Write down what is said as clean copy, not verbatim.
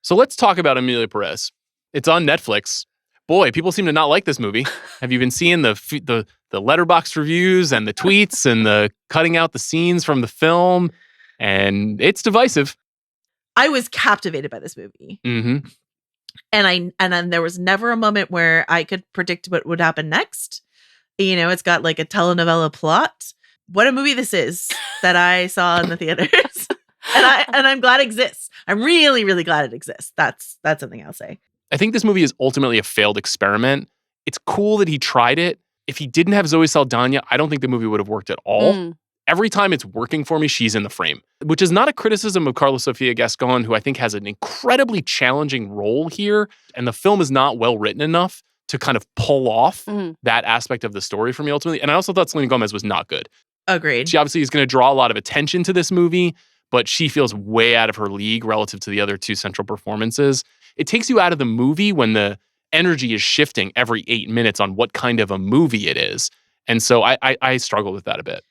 So let's talk about Emilia Pérez. It's on Netflix. Boy, people seem to not like this movie. Have you been seeing the letterbox reviews and the tweets and the cutting out the scenes from the film? And it's divisive. I was captivated by this movie. Mm-hmm. And then there was never a moment where I could predict what would happen next. You know, it's got like a telenovela plot. What a movie this is that I saw in the theaters. and I'm glad it exists. I'm really, really glad it exists. That's something I'll say. I think this movie is ultimately a failed experiment. It's cool that he tried it. If he didn't have Zoe Saldana, I don't think the movie would have worked at all. Every time it's working for me, she's in the frame, which is not a criticism of Carla Sofia Gascon, who I think has an incredibly challenging role here. And the film is not well written enough to kind of pull off that aspect of the story for me ultimately. And I also thought Selena Gomez was not good. Agreed. She obviously is going to draw a lot of attention to this movie, but she feels way out of her league relative to the other two central performances. It takes you out of the movie when the energy is shifting every 8 minutes on what kind of a movie it is. And so I struggle with that a bit.